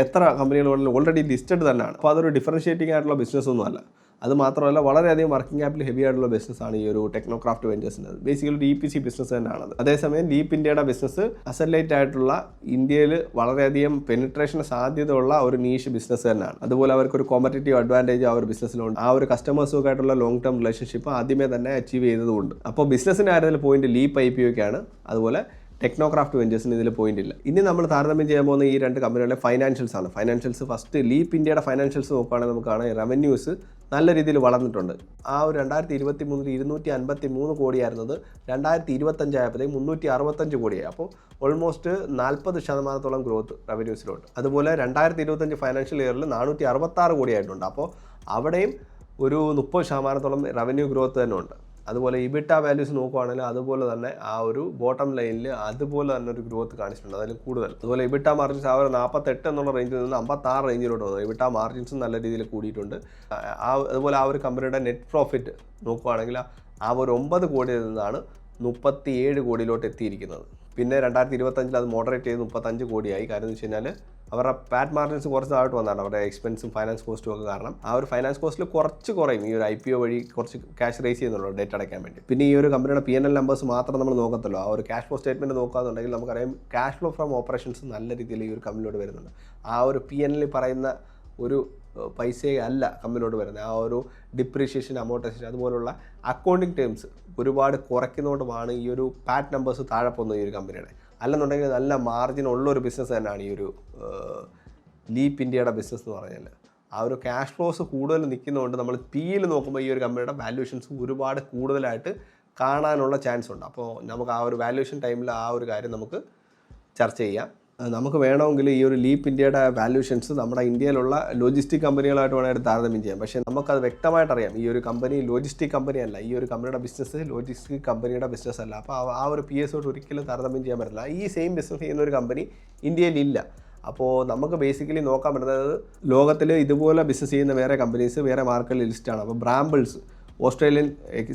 എത്ര കമ്പനികൾ ഓൾറെഡി ലിസ്റ്റഡ് തന്നെയാണ്. അപ്പോൾ അതൊരു ഡിഫറൻഷിയേറ്റിംഗ് ആയിട്ടുള്ള ബിസിനസ് ഒന്നുമല്ല. അത് മാത്രമല്ല വളരെയധികം വർക്കിംഗ് ക്യാപിറ്റൽ ഹെവി ആയിട്ടുള്ള ബിസിനസ്സാണ് ഈ ഒരു ടെക്നോക്രാഫ്റ്റ് വെഞ്ചേഴ്സിൻ്റെ. ബേസിക്കലി ഒരു EPC ബിസിനസ് തന്നെയാണത്. അതേസമയം ലീപ് ഇന്ത്യയുടെ ബിസിനസ് അസലൈറ്റ് ആയിട്ടുള്ള ഇന്ത്യയിൽ വളരെയധികം പെനിട്രേഷൻ സാധ്യതയുള്ള ഒരു നീഷ് ബിസിനസ് തന്നെയാണ്. അതുപോലെ അവർക്കൊരു കോമ്പറ്റേറ്റീവ് അഡ്വാൻറ്റേജ് ആ ഒരു ബിസിനസ്സിലുണ്ട്. ആ ഒരു കസ്റ്റമേഴ്സും ആയിട്ടുള്ള ലോങ് ടേം റിലേഷൻഷിപ്പ് ആദ്യമേ തന്നെ അച്ചീവ് ചെയ്തതുകൊണ്ട്. അപ്പോൾ ബിസിനസ്സിൻ്റെ കാര്യത്തിൽ പോയിന്റ് ലീപ് IPOക്കാണ്. അതുപോലെ ടെക്നോക്രാഫ്റ്റ് വെഞ്ചേഴ്സിന് ഇതിൽ പോയിന്റ് ഇല്ല. ഇനി നമ്മൾ താരതമ്യം ചെയ്യാൻ പോകുന്ന ഈ രണ്ട് കമ്പനികളുടെ ഫൈനാൻഷ്യൽസ് ആണ്. ഫൈനാൻഷ്യൽസ് ഫസ്റ്റ് ലീപ് ഇന്ത്യയുടെ ഫൈനാൻഷ്യൽസ് നോക്കുകയാണെങ്കിൽ നമുക്ക് കാണാം റവന്യൂസ് നല്ല രീതിയിൽ വളർന്നിട്ടുണ്ട്. ആ ഒരു 2023 253 കോടിയായിരുന്നത് 2025 ആയപ്പോഴത്തേക്ക് 365 കോടിയായി. അപ്പോൾ ഓൾമോസ്റ്റ് 40% ഗ്രോത്ത് റവന്യൂസിലോട്ട്. അതുപോലെ 2025 ഫൈനാൻഷ്യൽ ഇയറിൽ 466 കോടിയായിട്ടുണ്ട്. അപ്പോൾ അവിടെയും ഒരു 30% റവന്യൂ ഗ്രോത്ത് തന്നെ ഉണ്ട്. അതുപോലെ ഇബിട്ട വാല്യൂസ് നോക്കുവാണെങ്കിൽ അതുപോലെ തന്നെ ആ ഒരു ബോട്ടം ലൈനിൽ അതുപോലെ തന്നെ ഒരു ഗ്രോത്ത് കാണിച്ചിട്ടുണ്ട്, അതിൽ കൂടുതൽ. അതുപോലെ ഇബിട്ട മാർജിൻസ് ആ ഒരു 48 എന്നുള്ള റേഞ്ചിൽ നിന്ന് 56 റേഞ്ചിലോട്ട് വന്നു. ഇബിട്ട മാർജിൻസും നല്ല രീതിയിൽ കൂടിയിട്ടുണ്ട്. അതുപോലെ ആ ഒരു കമ്പനിയുടെ നെറ്റ് പ്രോഫിറ്റ് നോക്കുവാണെങ്കിൽ ആ ഒരു 9 കോടിയിൽ നിന്നാണ് 37 കോടിയിലോട്ട് എത്തിയിരിക്കുന്നത്. പിന്നെ 2025 അത് മോഡറേറ്റ് ചെയ്ത് 35 കോടിയായി. കാര്യം എന്ന് വെച്ച് കഴിഞ്ഞാൽ അവരുടെ പാറ്റ് മാർജിൻസ് കുറച്ച് താഴോട്ട് വന്നതാണ് അവരുടെ എക്സ്പെൻസും ഫൈനാൻസ് കോസ്റ്റും ഒക്കെ കാരണം. ആ ഒരു ഫൈനാൻസ് കോസ്റ്റിൽ കുറച്ച് കുറയും ഈ ഒരു IPO വഴി കുറച്ച് ക്യാഷ് റേസ് ചെയ്യുന്നുള്ളൂ ഡേറ്റ് അടയ്ക്കാൻ വേണ്ടി. പിന്നെ ഈ ഒരു കമ്പനിയുടെ P&L നമ്പേഴ്സ് മാത്രം നമ്മൾ നോക്കത്തുള്ളൂ. ആ ഒരു ക്യാഷ് ഫ്ലോ സ്റ്റേറ്റ്മെൻറ്റ് നോക്കാന്നുണ്ടെങ്കിൽ നമുക്കറിയാം ക്യാഷ് ഫ്ലോ ഫ്രം ഓപ്പറേഷൻസ് നല്ല രീതിയിൽ ഈ ഒരു കമ്പനിയോട് വരുന്നുണ്ട്. ആ ഒരു P&L പറയുന്ന ഒരു പൈസയെ അല്ല കമ്പനിയോട് വരുന്നത്. ആ ഒരു ഡിപ്രീഷിയേഷൻ, അമോർട്ടൈസേഷൻ അതുപോലുള്ള അക്കൗണ്ടിങ് ടേംസ് ഒരുപാട് കുറയ്ക്കുന്നതുകൊണ്ടുമാണ് ഈ ഒരു പാറ്റ് നമ്പേഴ്സ് താഴെ പോകുന്നത് ഈ ഒരു കമ്പനിയുടെ. അല്ലെന്നുണ്ടെങ്കിൽ നല്ല മാർജിൻ ഉള്ളൊരു ബിസിനസ് തന്നെയാണ് ഈ ഒരു ലീപ് ഇന്ത്യയുടെ ബിസിനസ് എന്ന് പറഞ്ഞാൽ. ആ ഒരു ക്യാഷ് ഫ്ലോസ് കൂടുതൽ നിൽക്കുന്നതുകൊണ്ട് നമ്മൾ PL നോക്കുമ്പോൾ ഈ ഒരു കമ്പനിയുടെ വാല്യൂഷൻസ് ഒരുപാട് കൂടുതലായിട്ട് കാണാനുള്ള ചാൻസ് ഉണ്ട്. അപ്പോൾ നമുക്ക് ആ ഒരു വാല്യൂഷൻ ടൈമിൽ ആ ഒരു കാര്യം നമുക്ക് ചർച്ച ചെയ്യാം. നമുക്ക് വേണമെങ്കിൽ ഈ ഒരു ലീപ് ഇന്ത്യയുടെ വാല്യൂഷൻസ് നമ്മുടെ ഇന്ത്യയിലുള്ള ലോജിസ്റ്റിക് കമ്പനികളായിട്ട് വേണമെങ്കിൽ താരതമ്യം ചെയ്യാം. പക്ഷേ നമുക്കത് വ്യക്തമായിട്ടറിയാം ഈ ഒരു കമ്പനി ലോജിസ്റ്റിക് കമ്പനി അല്ല, ഈ ഒരു കമ്പനിയുടെ ബിസിനസ് ലോജിസ്റ്റിക് കമ്പനിയുടെ ബിസിനസ് അല്ല. അപ്പോൾ ആ ഒരു PS ഒരിക്കലും താരതമ്യം ചെയ്യാൻ പറ്റില്ല. ഈ സെയിം ബിസിനസ് ചെയ്യുന്ന ഒരു കമ്പനി ഇന്ത്യയിലില്ല. അപ്പോൾ നമുക്ക് ബേസിക്കലി നോക്കാൻ പറ്റുന്നത് ലോകത്തിൽ ഇതുപോലെ ബിസിനസ് ചെയ്യുന്ന വേറെ കമ്പനീസ് വേറെ മാർക്കറ്റിൽ ലിസ്റ്റാണ്. അപ്പോൾ ബ്രാമ്പിൾസ് ഓസ്ട്രേലിയൻ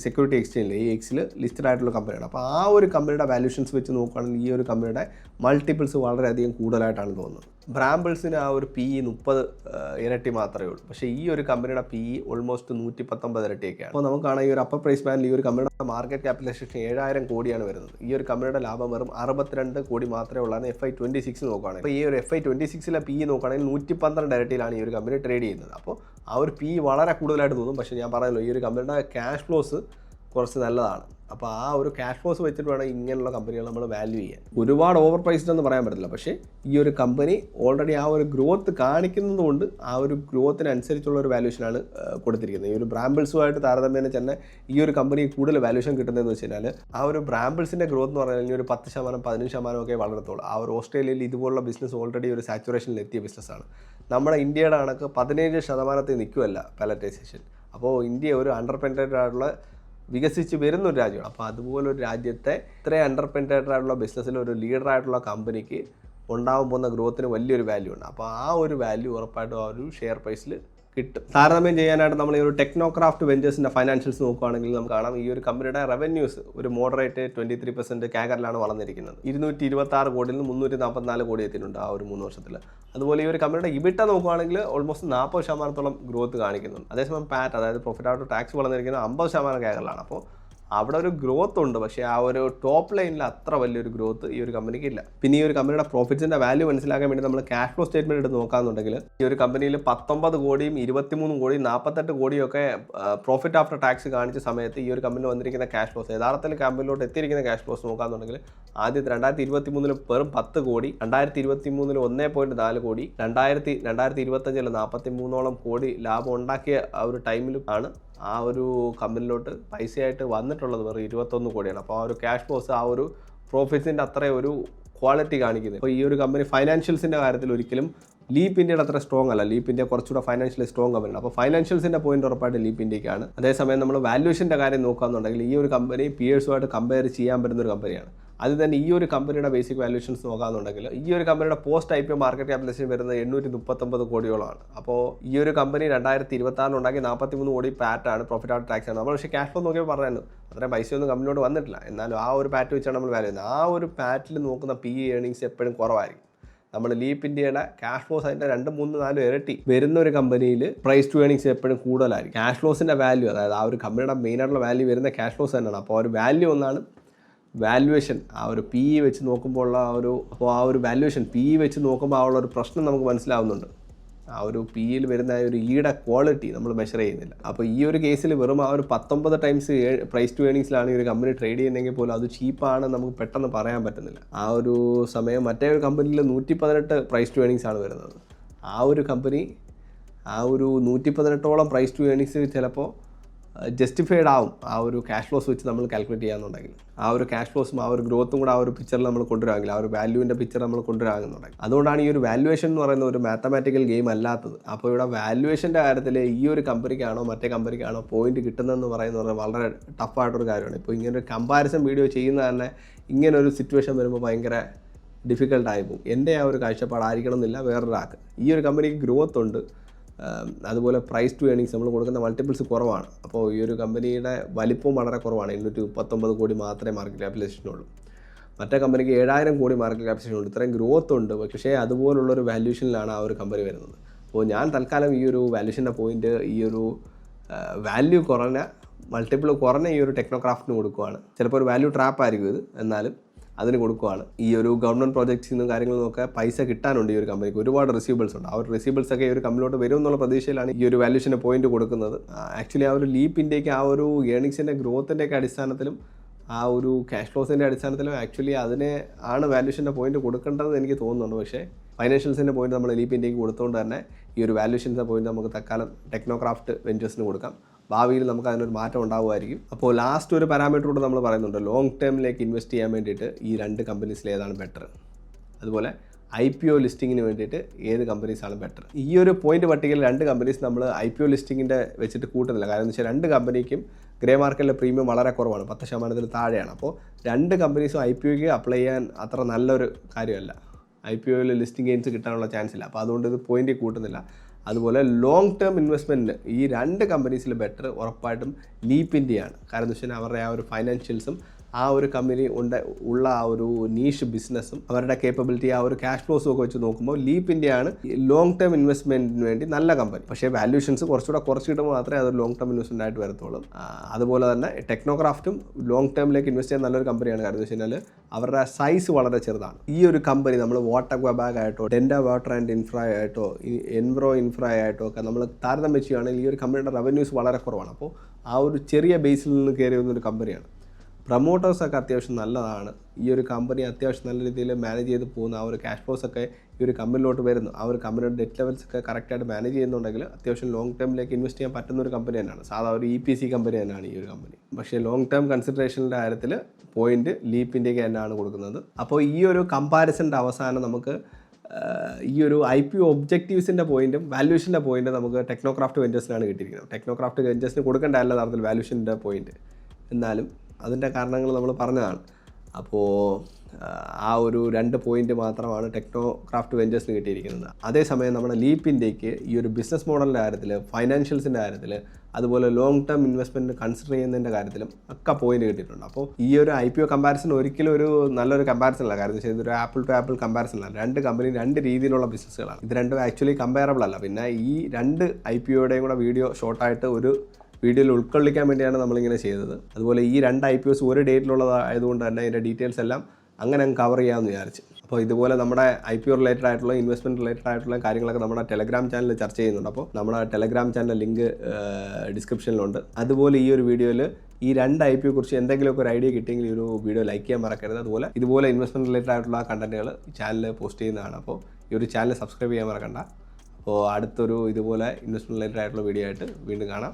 സെക്യൂരിറ്റി എക്സ്ചേഞ്ചിൽ AEX ലിസ്റ്റഡ് ആയിട്ടുള്ള കമ്പനിയാണ്. അപ്പോൾ ആ ഒരു കമ്പനിയുടെ വാല്യൂഷൻസ് വെച്ച് നോക്കുകയാണെങ്കിൽ ഈ ഒരു കമ്പനിയുടെ മൾട്ടിപ്പിൾസ് വളരെയധികം കൂടുതലായിട്ടാണ് തോന്നുന്നത്. ബ്രാമ്പിൾസിന് ആ ഒരു PE 30 ഇരട്ടി മാത്രമേ ഉള്ളൂ. പക്ഷേ ഈ ഒരു കമ്പനിയുടെ PE ഓൾമോസ്റ്റ് 119 ഇരട്ടിയൊക്കെയാണ്. അപ്പോൾ നമുക്കാണ് ഈ ഒരു അപ്പർ പ്രൈസ് ബാൻഡിൽ ഈ ഒരു കമ്പനിയുടെ മാർക്കറ്റ് ക്യാപിറ്റലൈസേഷൻ 7000 കോടിയാണ് വരുന്നത്. ഈ ഒരു കമ്പനിയുടെ ലാഭം വെറും 62 കോടി മാത്രമേ ഉള്ളതാണ് FY26 നോക്കുകയാണെങ്കിൽ. അപ്പോൾ ഈ ഒരു FY26 PE നോക്കുകയാണെങ്കിൽ 112 ഇരട്ടിയിലാണ് ഈ ഒരു കമ്പനി ട്രേഡ് ചെയ്യുന്നത്. അപ്പോൾ ആ ഒരു PE വളരെ കൂടുതലായിട്ട് തോന്നും. പക്ഷേ ഞാൻ പറഞ്ഞല്ലോ ഈ ഒരു കമ്പനിയുടെ ക്യാഷ് ഫ്ലോസ് കുറച്ച് നല്ലതാണ്. അപ്പോൾ ആ ഒരു ക്യാഷ് ഫ്ലോസ് വെച്ചിട്ട് വേണം ഇങ്ങനെയുള്ള കമ്പനികൾ നമ്മൾ വാല്യൂ ചെയ്യാൻ. ഒരുപാട് ഓവർ പ്രൈസ്ഡ് എന്ന് പറയാൻ പറ്റില്ല. പക്ഷേ ഈ ഒരു കമ്പനി ഓൾറെഡി ആ ഒരു ഗ്രോത്ത് കാണിക്കുന്നതുകൊണ്ട് ആ ഒരു ഗ്രോത്തിനനുസരിച്ചുള്ള ഒരു വാല്യൂഷനാണ് കൊടുത്തിരിക്കുന്നത്. ഈ ഒരു ബ്രാമ്പിൾസുമായിട്ട് താരതമ്യേന തന്നെ ഈ ഒരു കമ്പനി കൂടുതൽ വാല്യൂഷൻ കിട്ടുന്നതെന്ന് വെച്ച് കഴിഞ്ഞാൽ ആ ഒരു ബ്രാമ്പിൾസിൻ്റെ ഗ്രോത്ത് എന്ന് പറഞ്ഞാൽ ഇനി ഒരു 10% 15% ഒക്കെ വളരത്തുള്ളൂ. ആ ഒരു ഓസ്ട്രേലിയയിൽ ഇതുപോലുള്ള ബിസിനസ് ഓൾറെഡി ഒരു സാച്ചുറേഷനിൽ എത്തിയ ബിസിനസ്സാണ്. നമ്മുടെ ഇന്ത്യയുടെ കണക്ക് 17% നിൽക്കുമല്ല പാലറ്റൈസേഷൻ. അപ്പോൾ ഇന്ത്യ ഒരു അണ്ടർ പെനിട്രേറ്റഡ് ആയിട്ടുള്ള വികസിച്ച് വരുന്നൊരു രാജ്യമാണ്. അപ്പോൾ അതുപോലൊരു രാജ്യത്തെ ഇത്രയും അണ്ടർ പെനിട്രേറ്റഡ് ആയിട്ടുള്ള ബിസിനസ്സിൽ ഒരു ലീഡറായിട്ടുള്ള കമ്പനിക്ക് ഉണ്ടാകാൻ പോകുന്ന ഗ്രോത്തിന് വലിയൊരു വാല്യൂ ഉണ്ട്. അപ്പോൾ ആ ഒരു വാല്യൂ ഉറപ്പായിട്ടും ആ ഒരു ഷെയർ പ്രൈസിൽ കിട്ടും. താരതമ്യം ചെയ്യാനായിട്ട് നമ്മൾ ഈ ഒരു ടെക്നോക്രാഫ്റ്റ് വെഞ്ചേഴ്സിൻ്റെ ഫൈനാൻഷ്യൽസ് നോക്കുകയാണെങ്കിൽ നമുക്ക് കാണാം ഈ ഒരു കമ്പനിയുടെ റവന്യൂസ് ഒരു മോഡറേറ്റ് 23% CAGR-ലാണ് വളർന്നിരിക്കുന്നത്. 226 കോടിയിൽ നിന്ന് 344 കോടി എത്തിയിട്ടുണ്ട് ആ ഒരു 3 വർഷത്തിൽ. അതുപോലെ ഈ ഒരു കമ്പനിയുടെ ഇബിട്ട നോക്കുകയാണെങ്കിൽ ഓൾമോസ്റ്റ് 40% ഗ്രോത്ത് കാണിക്കുന്നുണ്ട്. അതേസമയം പാറ്റ് അതായത് പ്രോഫിറ്റ് ആഫ്റ്റർ ടാക്സ് വളർന്നിരിക്കുന്നത് 50% CAGR-ലാണ്. അപ്പോൾ അവിടെ ഒരു ഗ്രോത്ത് ഉണ്ട്, പക്ഷേ ആ ഒരു ടോപ്പ് ലൈനിൽ അത്ര വലിയൊരു ഗ്രോത്ത് ഈ ഒരു കമ്പനിക്ക് ഇല്ല. പിന്നെ ഈ ഒരു കമ്പനിയുടെ പ്രോഫിറ്റ്സിൻ്റെ വാല്യൂ മനസ്സിലാക്കാൻ വേണ്ടി നമ്മൾ ക്യാഷ് ഫ്ലോ സ്റ്റേറ്റ്മെൻറ്റ് എടുത്ത് നോക്കാമെന്നുണ്ടെങ്കിൽ ഈ ഒരു കമ്പനിയിൽ 19 കോടിയും 23 കോടിയും 48 കോടിയും ഒക്കെ പ്രോഫിറ്റ് ആഫ്റ്റർ ടാക്സ് കാണിച്ച സമയത്ത് ഈ ഒരു കമ്പനിയിൽ വന്നിരിക്കുന്ന ക്യാഷ് ഫ്ലോസ്, യഥാർത്ഥത്തിൽ കമ്പനിയിലോട്ട് എത്തിയിരിക്കുന്ന ക്യാഷ് ഫ്ലോസ് നോക്കാമെന്നുണ്ടെങ്കിൽ ആദ്യത്തെ 2023 വെറും 10 കോടി, 2023 1.4 കോടി, 2025 43ഓളം കോടി ലാഭം ഉണ്ടാക്കിയ ആ ഒരു ടൈമിലും ആണ് ആ ഒരു കമ്പനിയിലോട്ട് പൈസയായിട്ട് വന്നിട്ടുള്ളത് വെറും 21 കോടിയാണ്. അപ്പോൾ ആ ഒരു ക്യാഷ് ഫ്ലോസ് ആ ഒരു പ്രോഫിറ്റ്സിൻ്റെ അത്രയും ഒരു ക്വാളിറ്റി കാണിക്കുന്നത്. അപ്പോൾ ഈ ഒരു കമ്പനി ഫൈനാൻഷ്യൽസിൻ്റെ കാര്യത്തിൽ ഒരിക്കലും ലീപ്പ് ഇന്ത്യയുടെ അത്ര സ്ട്രോങ് അല്ല. ലീപ്പ് ഇന്ത്യ കുറച്ചുകൂടെ ഫൈനാൻഷ്യലി സ്ട്രോങ് കമ്പനിയാണ്. അപ്പോൾ ഫൈനാൻഷ്യൽസിൻ്റെ പോയിന്റ് ഉറപ്പായിട്ട് ലീപ്പ് ഇന്ത്യക്കാണ്. അതേസമയം നമ്മൾ വാല്യൂഷൻ്റെ കാര്യം നോക്കുകയാണെന്നുണ്ടെങ്കിൽ ഈ ഒരു കമ്പനി പിയേഴ്സുമായിട്ട് കമ്പയർ ചെയ്യാൻ പറ്റുന്ന ഒരു കമ്പനിയാണ്. അത് തന്നെ ഈ ഒരു കമ്പനിയുടെ ബേസിക് വാല്യൂഷൻസ് നോക്കുകയാണെന്നുണ്ടെങ്കിൽ ഈ ഒരു കമ്പനിയുടെ പോസ്റ്റ് IPO മാർക്കറ്റ് ക്യാപിറ്റലൈസേഷൻ വരുന്നത് 839 കോടിയോളമാണ്. അപ്പോൾ ഈ ഒരു കമ്പനി 2026 ഉണ്ടാക്കി 43 കോടി പാറ്റാണ്, പ്രോഫിറ്റ് ആഫ്റ്റർ ടാക്സ് ആണ്. നമ്മൾ പക്ഷേ ക്യാഷ് ഫ്ലോ നോക്കിയപ്പോൾ പറഞ്ഞായിരുന്നു അത്രയും പൈസയൊന്നും കമ്പനിയോട് വന്നിട്ടില്ല. എന്നാലും ആ ഒരു പാറ്റ് വെച്ചാണ് നമ്മൾ വാല്യൂ ചെയ്യുന്നത്. ആ ഒരു പാറ്റിൽ നോക്കുന്ന PE ഏർണിങ്സ് എപ്പോഴും കുറവായിരിക്കും. നമ്മൾ ലീപ്പ് ഇന്ത്യയുടെ ക്യാഷ് ഫ്ലോസ് അതിൻ്റെ 2, 3, 4 ഇരട്ടി വരുന്ന ഒരു കമ്പനിയിൽ പ്രൈസ് ടു ഏർണിങ്സ് എപ്പോഴും കൂടുതലായിരിക്കും. ക്യാഷ് ഫ്ലോസിൻ്റെ വാല്യൂ, അതായത് ആ ഒരു കമ്പനിയുടെ മെയിനായിട്ടുള്ള വാല്യൂ വരുന്ന ക്യാഷ് ഫ്ലോസ് തന്നെയാണ്. അപ്പോൾ ആ ഒരു വാല്യൂ ഒന്നാണ്. വാല്യുവേഷൻ ആ ഒരു PE വെച്ച് നോക്കുമ്പോൾ ഉള്ള ആ ഒരു വാല്യുവേഷൻ PE വെച്ച് നോക്കുമ്പോൾ ആ ഒരു പ്രശ്നം നമുക്ക് മനസ്സിലാവുന്നുണ്ട്. ആ ഒരു PEയിൽ വരുന്ന ഒരു ഈയുടെ ക്വാളിറ്റി നമ്മൾ മെഷർ ചെയ്യുന്നില്ല. അപ്പോൾ ഈ ഒരു കേസിൽ വെറും ആ ഒരു 19 ടൈംസ് പ്രൈസ് ടു ഏർണിങ്സിലാണ് ഈ ഒരു കമ്പനി ട്രേഡ് ചെയ്യുന്നതെങ്കിൽ പോലും അത് ചീപ്പാണ് നമുക്ക് പെട്ടെന്ന് പറയാൻ പറ്റുന്നില്ല. ആ ഒരു സമയം മറ്റേ ഒരു കമ്പനിയിൽ 118 പ്രൈസ് ടു ഏർണിങ്സ് ആണ് വരുന്നത്. ആ ഒരു കമ്പനി ആ ഒരു 118ഓളം പ്രൈസ് ടു ഏർണിങ്സ് ചിലപ്പോൾ ജസ്റ്റിഫൈഡ് ആവും ആ ഒരു ക്യാഷ് ഫ്ലോസ് വെച്ച് നമ്മൾ കാൽക്കുലേറ്റ് ചെയ്യാന്നുണ്ടെങ്കിൽ. ആ ഒരു ക്യാഷ് ഫ്ലോസും ആ ഒരു ഗ്രോത്തും കൂടെ ആ ഒരു പിക്ചറിൽ നമ്മൾ കൊണ്ടുവരാമെങ്കിൽ, ആ ഒരു വാല്യൂവിൻ്റെ പിക്ചർ നമ്മൾ കൊണ്ടുവരാമെന്നുണ്ടെങ്കിൽ. അതുകൊണ്ടാണ് ഈ ഒരു വാല്യുവേഷൻ എന്ന് പറയുന്ന ഒരു മാത്തമാറ്റിക്കൽ ഗെയിം അല്ലാത്തത്. അപ്പോൾ ഇവിടെ വാല്യുവേഷൻ്റെ കാര്യത്തിൽ ഈ ഒരു കമ്പനിക്കാണോ മറ്റേ കമ്പനിക്കാണോ പോയിന്റ് കിട്ടുന്നതെന്ന് പറയുന്നത് വളരെ ടഫായിട്ടൊരു കാര്യമാണ്. ഇപ്പോൾ ഇങ്ങനെ ഒരു കമ്പാരിസൺ വീഡിയോ ചെയ്യുന്ന തന്നെ ഇങ്ങനൊരു സിറ്റുവേഷൻ വരുമ്പോൾ ഭയങ്കര ഡിഫിക്കൽട്ടായി പോകും. എൻ്റെ ആ ഒരു കാഴ്ചപ്പാടായിരിക്കണം എന്നില്ല വേറൊരാൾക്ക്. ഈ ഒരു കമ്പനിക്ക് ഗ്രോത്ത് ഉണ്ട്, അതുപോലെ പ്രൈസ് ടു ഏർണിങ്സ് നമ്മൾ കൊടുക്കുന്ന മൾട്ടിപ്പിൾസ് കുറവാണ്. അപ്പോൾ ഈ ഒരു കമ്പനിയുടെ വലിപ്പവും വളരെ കുറവാണ്. 839 കോടി മാത്രമേ മാർക്കറ്റ് ക്യാപിറ്റലൈസേഷനുള്ളൂ. മറ്റേ കമ്പനിക്ക് 7000 കോടി മാർക്കറ്റ് ക്യാപിറ്റലൈസേഷൻ ഉണ്ട്. ഇത്രയും ഗ്രോത്ത് ഉണ്ട്, പക്ഷേ അതുപോലുള്ളൊരു വാല്യൂഷനിലാണ് ആ ഒരു കമ്പനി വരുന്നത്. അപ്പോൾ ഞാൻ തൽക്കാലം ഈ ഒരു വാല്യൂഷൻ്റെ പോയിന്റ് ഈ ഒരു വാല്യൂ കുറഞ്ഞ മൾട്ടിപ്പിൾ കുറഞ്ഞ ഈ ഒരു ടെക്നോക്രാഫ്റ്റിന് കൊടുക്കുകയാണ്. ചിലപ്പോൾ ഒരു വാല്യൂ ട്രാപ്പ് ആയിരിക്കും ഇത്, എന്നാലും അതിന് കൊടുക്കുകയാണ്. ഈ ഒരു ഗവൺമെൻറ് പ്രോജക്ട്സിൽ നിന്നും കാര്യങ്ങളൊക്കെ പൈസ കിട്ടാനുണ്ട് ഈ ഒരു കമ്പനിക്ക്. ഒരുപാട് റിസീവബിൾസ് ഉണ്ട്. ആ ഒരു റിസീവബിൾസ് ഒക്കെ ഈ ഒരു കമ്പനിയിലോട്ട് വരും എന്നുള്ള പ്രതീക്ഷയിലാണ് ഈ ഒരു വാല്യൂഷൻ്റെ പോയിന്റ് കൊടുക്കുന്നത്. ആക്ച്വലി ആ ഒരു ലീപ്പ് ഇന്ത്യക്ക് ആ ഒരു ഏർണിങ്സിൻ്റെ ഗ്രോത്തിൻ്റെ ഒക്കെ അടിസ്ഥാനത്തിലും ആ ഒരു ക്യാഷ് ഫ്ലോസിൻ്റെ അടിസ്ഥാനത്തിലും ആക്ച്വലി അതിനെ ആണ് വാല്യൂഷൻ്റെ പോയിന്റ് കൊടുക്കേണ്ടതെന്ന് എനിക്ക് തോന്നുന്നുണ്ട്. പക്ഷേ ഫൈനാൻഷ്യൽസിൻ്റെ പോയിന്റ് നമ്മൾ ലീപ്പ് ഇന്ത്യക്ക് കൊടുത്തുകൊണ്ട് തന്നെ ഈ ഒരു വാല്യൂഷൻ്റെ പോയിന്റ് നമുക്ക് തൽക്കാലം ടെക്നോക്രാഫ്റ്റ് വെഞ്ചേഴ്സിന് കൊടുക്കാം. ഭാവിയിൽ നമുക്ക് അതിനൊരു മാറ്റം ഉണ്ടാകുമായിരിക്കും. അപ്പോൾ ലാസ്റ്റ് ഒരു പാരാമീറ്റർ കൂടെ നമ്മൾ പറയുന്നുണ്ട്. ലോങ് ടേമിലേക്ക് ഇൻവെസ്റ്റ് ചെയ്യാൻ വേണ്ടിയിട്ട് ഈ 2 കമ്പനീസിൽ ഏതാണ് ബെറ്റർ, അതുപോലെ IPO ലിസ്റ്റിങ്ങിന് വേണ്ടിയിട്ട് ഏത് കമ്പനീസാണ് ബെറ്റർ. ഈ ഒരു പോയിന്റ് പട്ടികയിൽ 2 കമ്പനീസ് നമ്മൾ IPO ലിസ്റ്റിങ്ങിൻ്റെ വെച്ചിട്ട് കൂട്ടുന്നില്ല. കാരണം എന്ന് വെച്ചാൽ 2 കമ്പനിക്കും ഗ്രേ മാർക്കറ്റിലെ പ്രീമിയം വളരെ കുറവാണ്, 10% താഴെയാണ്. അപ്പോൾ 2 കമ്പനീസും IPOയ്ക്ക് അപ്ലൈ ചെയ്യാൻ അത്ര നല്ലൊരു കാര്യമല്ല. IPOയിൽ ലിസ്റ്റിംഗ് ഗെയിൻസ് കിട്ടാനുള്ള ചാൻസ് ഇല്ല. അപ്പോൾ അതുകൊണ്ട് ഇത് പോയിന്റ് കൂട്ടുന്നില്ല. അതുപോലെ ലോങ് ടേം ഇൻവെസ്റ്റ്മെൻറ്റിന് ഈ 2 കമ്പനീസിൽ ബെറ്റർ ഉറപ്പായിട്ടും ലീപ്പ് ഇന്ത്യയാണ്. കാരണം എന്ന് വെച്ചാൽ അവരുടെ ആ ഒരു ഫൈനാൻഷ്യൽസും ആ ഒരു കമ്പനി ഉള്ള ആ ഒരു നീഷ് ബിസിനസ്സും അവരുടെ കേപ്പബിലിറ്റി ആ ഒരു ക്യാഷ് ഫ്ലോസും ഒക്കെ വെച്ച് നോക്കുമ്പോൾ ലീപ്പ് ഇന്ത്യയാണ് ലോങ് ടേം ഇൻവെസ്റ്റ്മെൻറ്റിന് വേണ്ടി നല്ല കമ്പനി. പക്ഷേ വാല്യൂഷൻസ് കുറച്ചുകൂടെ കുറച്ച് കിട്ടുമ്പോൾ മാത്രമേ അത് ലോങ് ടേം ഇൻവെസ്റ്റ്മെൻ്റ് ആയിട്ട് വരത്തുള്ളൂ. അതുപോലെ തന്നെ ടെക്നോക്രാഫ്റ്റും ലോങ് ടേമിലേക്ക് ഇൻവെസ്റ്റ് ചെയ്യാൻ നല്ലൊരു കമ്പനിയാണ്. കാരണം എന്ന് വെച്ച് കഴിഞ്ഞാൽ അവരുടെ സൈസ് വളരെ ചെറുതാണ്. ഈ ഒരു കമ്പനി നമ്മൾ വാട്ടർ ബാഗ് ആയിട്ടോ ഡെൻഡ വാട്ടർ ആൻഡ് ഇൻഫ്ര ആയിട്ടോ എൻബ്രോ ഇൻഫ്ര ആയിട്ടോ ഒക്കെ നമ്മൾ താരതമ്യം ചെയ്യുകയാണെങ്കിൽ ഈ ഒരു കമ്പനിയുടെ റവന്യൂസ് വളരെ കുറവാണ്. അപ്പോൾ ആ ഒരു ചെറിയ ബേസിൽ നിന്ന് കയറി വരുന്നൊരു കമ്പനിയാണ്. പ്രൊമോട്ടേഴ്സൊക്കെ അത്യാവശ്യം നല്ലതാണ്. ഈ ഒരു കമ്പനി അത്യാവശ്യം നല്ല രീതിയിൽ മാനേജ് ചെയ്ത് പോകുന്ന ആ ഒരു ക്യാഷ് ഫ്ലോസൊക്കെ ഈ ഒരു കമ്പനിയിലോട്ട് വരുന്നു. ആ ഒരു കമ്പനിയുടെ ഡെറ്റ് ലെവൽസൊക്കെ കറക്റ്റായിട്ട് മാനേജ് ചെയ്യുന്നുണ്ടെങ്കിൽ അത്യാവശ്യം ലോങ് ടേമിലേക്ക് ഇൻവെസ്റ്റ് ചെയ്യാൻ പറ്റുന്ന ഒരു കമ്പനി തന്നെയാണ്. സാധാ ഒരു EPC കമ്പനി തന്നെയാണ് ഈ ഒരു കമ്പനി. പക്ഷേ ലോങ് ടേം കൺസിഡറേഷൻ്റെ കാര്യത്തിൽ പോയിന്റ് ലീപ്പ് ഇന്ത്യക്ക് തന്നെയാണ് കൊടുക്കുന്നത്. അപ്പോൾ ഈ ഒരു കമ്പാരിസൻ്റെ അവസാനം നമുക്ക് ഈ ഒരു IPO ഒബ്ജക്റ്റീവ്സിൻ്റെ പോയിന്റും വാല്യൂഷൻ്റെ പോയിന്റും നമുക്ക് ടെക്നോക്രാഫ്റ്റ് വെഞ്ചേഴ്സിനാണ് കിട്ടിയിരിക്കുന്നത്. ടെക്നോക്രാഫ്റ്റ് വെഞ്ചേഴ്സിന് കൊടുക്കേണ്ട അല്ല തരത്തിൽ വാല്യൂഷൻ്റെ പോയിന്റ്, എന്നാലും അതിൻ്റെ കാരണങ്ങൾ നമ്മൾ പറഞ്ഞതാണ്. അപ്പോൾ ആ ഒരു 2 പോയിന്റ് മാത്രമാണ് ടെക്നോക്രാഫ്റ്റ് വെഞ്ചേഴ്സിന് കിട്ടിയിരിക്കുന്നത്. അതേസമയം നമ്മുടെ ലീപ്പ് ഇന്ത്യക്ക് ഈ ഒരു ബിസിനസ് മോഡലിൻ്റെ കാര്യത്തിൽ, ഫൈനാൻഷ്യൽസിൻ്റെ കാര്യത്തിൽ, അതുപോലെ ലോങ് ടേം ഇൻവെസ്റ്റ്മെൻറ്റ് കൺസിഡർ ചെയ്യുന്നതിൻ്റെ കാര്യത്തിലും ഒക്കെ പോയിന്റ് കിട്ടിയിട്ടുണ്ട്. അപ്പോൾ ഈ ഒരു IPO കമ്പാരിസൺ ഒരിക്കലും ഒരു നല്ലൊരു കമ്പാരിസൺ അല്ല. കാരണം വെച്ചാൽ ഇതൊരു ആപ്പിൾ ടു ആപ്പിൾ കമ്പാരിസൺ അല്ല. 2 കമ്പനി 2 രീതിയിലുള്ള ബിസിനസ്സുകളാണ്. ഇത് രണ്ടും ആക്ച്വലി കമ്പയറബിൾ അല്ല. പിന്നെ ഈ 2 IPOയുടെയും കൂടെ വീഡിയോ ഷോർട്ടായിട്ട് ഒരു വീഡിയോയിൽ ഉൾക്കൊള്ളിക്കാൻ വേണ്ടിയാണ് നമ്മളിങ്ങനെ ചെയ്തത്. അതുപോലെ ഈ 2 IPOs ഒരു ഡേറ്റിലുള്ളതായതുകൊണ്ട് തന്നെ അതിൻ്റെ ഡീറ്റെയിൽസ് എല്ലാം അങ്ങനെ അങ്ങ് കവർ ചെയ്യാമെന്ന് വിചാരിച്ചു. അപ്പോൾ ഇതുപോലെ നമ്മുടെ IPO റിലേറ്റഡ് ആയിട്ടുള്ള ഇൻവെസ്റ്റ്മെൻറ്റ് റിലേറ്റഡ് ആയിട്ടുള്ള കാര്യങ്ങളൊക്കെ നമ്മുടെ ടെലഗ്രാം ചാനലിൽ ചർച്ച ചെയ്യുന്നുണ്ട്. അപ്പോൾ നമ്മുടെ ടെലഗ്രാം ചാനൽ ലിങ്ക് ഡിസ്ക്രിപ്ഷനിലുണ്ട്. അതുപോലെ ഈ ഒരു വീഡിയോയിൽ ഈ 2 IPO കുറിച്ച് എന്തെങ്കിലുമൊക്കെ ഒരു ഐഡിയ കിട്ടിയെങ്കിൽ ഈ ഒരു വീഡിയോ ലൈക്ക് ചെയ്യാൻ മറക്കരുത്. അതുപോലെ ഇതുപോലെ ഇൻവെസ്റ്റ്മെൻറ്റ് റിലേറ്റഡ് ആയിട്ടുള്ള കണ്ടന്റുകൾ ചാനലിൽ പോസ്റ്റ് ചെയ്യുന്നതാണ്. അപ്പോൾ ഈ ഒരു ചാനൽ സബ്സ്ക്രൈബ് ചെയ്യാൻ മറക്കണ്ട. അപ്പോൾ അടുത്തൊരു ഇതുപോലെ ഇൻവെസ്റ്റ്മെൻറ്റ് റിലേറ്റഡ് ആയിട്ടുള്ള വീഡിയോ ആയിട്ട് വീണ്ടും കാണാം.